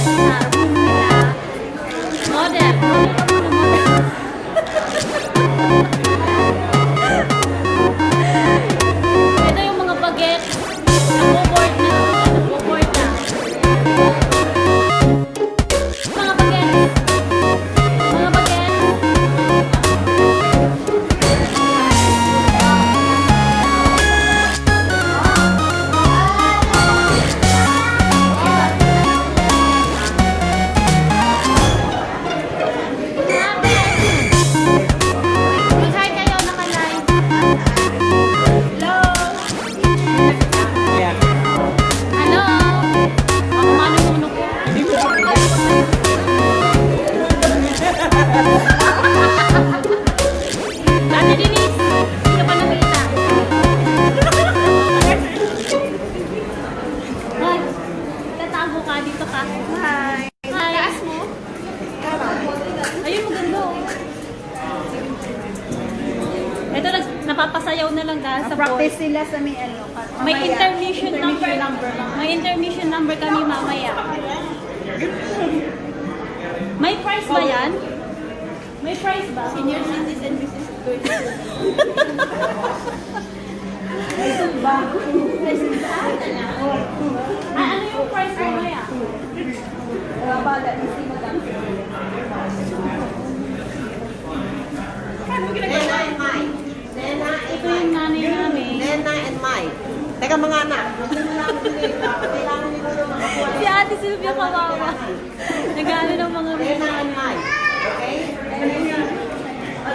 sa room nila. Model. Ito yung mga bagets. Nagbo-board na. Nagbo-board na. Mga bagets. Mga bagets. Hi kayo, naka-live. Hello. Hello. Ako manununo ko. Ate Denise, hindi ka pa nakita. Hi. Tatago ka, dito ka. Hi. Hi. Taas mo? Ayun, maganda. Ito, napapasayaw na lang ka sa Practice board. sila sa may ano. May intermission number. May intermission number kami mamaya. May price ba yan? May price ba? Senior citizen, Mrs. Ano yung price mamaya? Nena and Mai. Nena and Ito yung nanay namin. Nena and Mai. Teka mga anak. Kailangan nila ng mga kuwan. Si Ate Sylvia kawawa. Nag-ano ng mga Nena and Mai. Okay?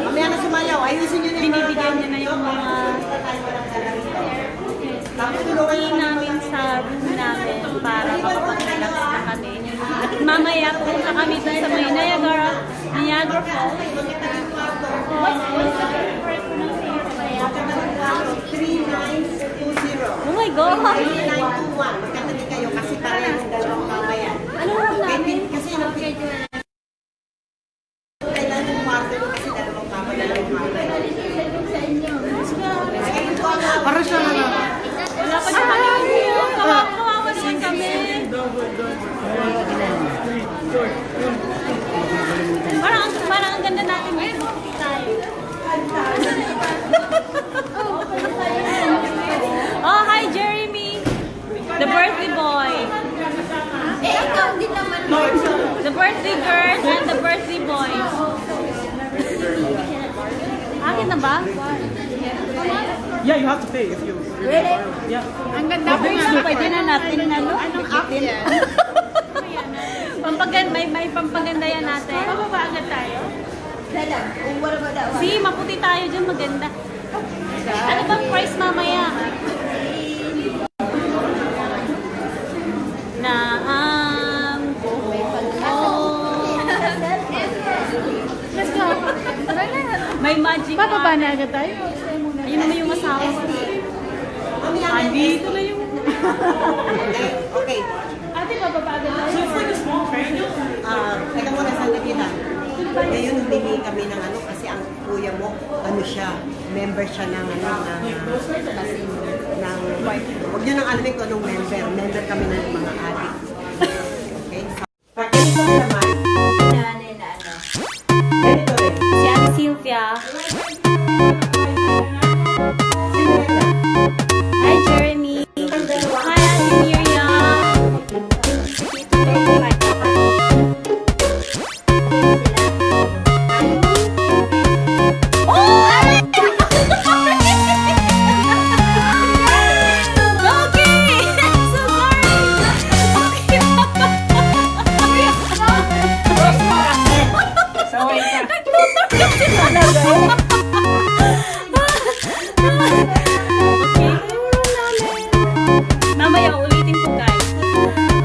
Mamaya na sumayaw. Ayusin nyo na yung mga binibigyan niya na yung mga Tapos tulungan key nyo na namin sa room namin para makapag-relax na kami. At mamaya pupunta kami dun sa may Niagara Falls. What's the first pronunciation? 3920. Oh my God! 3921. Magkatabi kayo kasi pareho yung dalawang mamaya. Ano room namin? Kasi yung kailan yung kwarto nyo kasi dalawang mamaya. Para siya na lang. Wala pa siya kami. Kawawa naman kami. Parang ang ganda natin dito. Tayo. Oh, hi Jeremy. The birthday boy. Ikaw din naman. The birthday girl and the birthday boy. Akin na ba? Yeah, you have to pay if you. Really? Yeah. Ang ganda ko na. Pwede na natin ano? Anong app yan? May pampaganda yan natin. Pababa agad tayo? Dalag. What about that one? See, maputi tayo dyan, maganda. Ano bang price mamaya? Na Let's go. may magic. Pababa na agad tayo? Ayun naman yung asawa ko. Andito na yung... Okay. Ate, pababa agad tayo? Teka muna sa nakita. Ngayon humingi kami ng ano kasi ang kuya mo, ano siya, member siya ng ano, ng huwag nyo nang alamin ko anong member kami ng mga adik. Okay? Pag ganito naman, ganito rin. Si Ate Sylvia. Hi, Jeremy. Hi, Ate Miriam. Mamaya ulitin ko guys.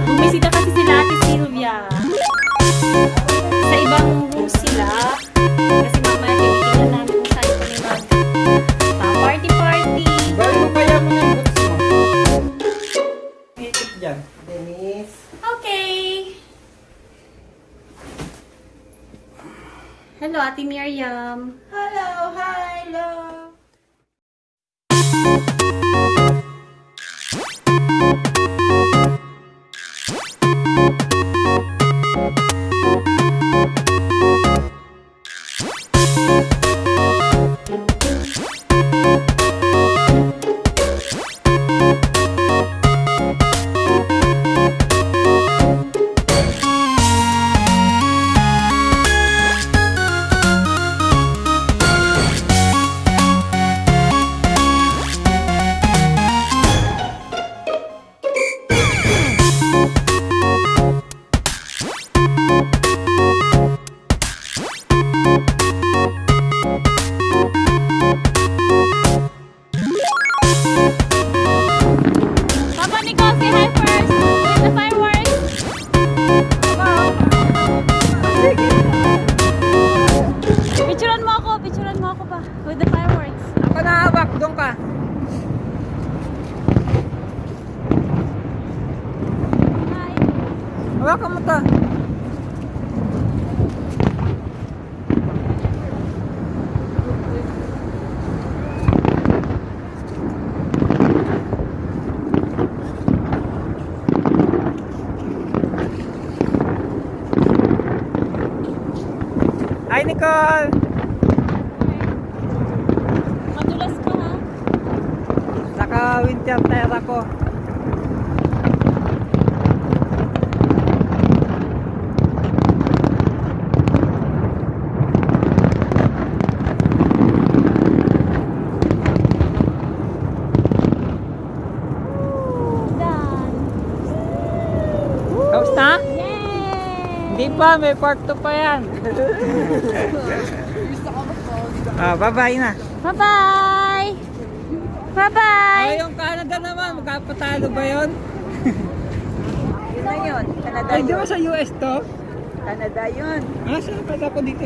Bumisita kasi sila Ate Sylvia. Sa ibang room sila. Kasi mamaya tinitingnan namin kung saan kami party-party. Balik mo kaya mo na yung boots mo. Ikit dyan. Denise. Okay. Hello, Ate Miriam. Hello, hi, hello. Picturean mo ako pa. With the fireworks. Ako na hawak, doon ka. Hi. Hawakan mo to. Hi, Nicole! Madulas ka ha. Naka-winter tire ako. Done. Tapos na? Yay! Hindi pa, may part 2 pa yan. Bye-bye na. Bye-bye! Bye-bye! Yung Canada naman, magkapatalo ba yun? Yun na yun. Canada Ay, di ba sa US to? Canada yun. Saan pala ako dito?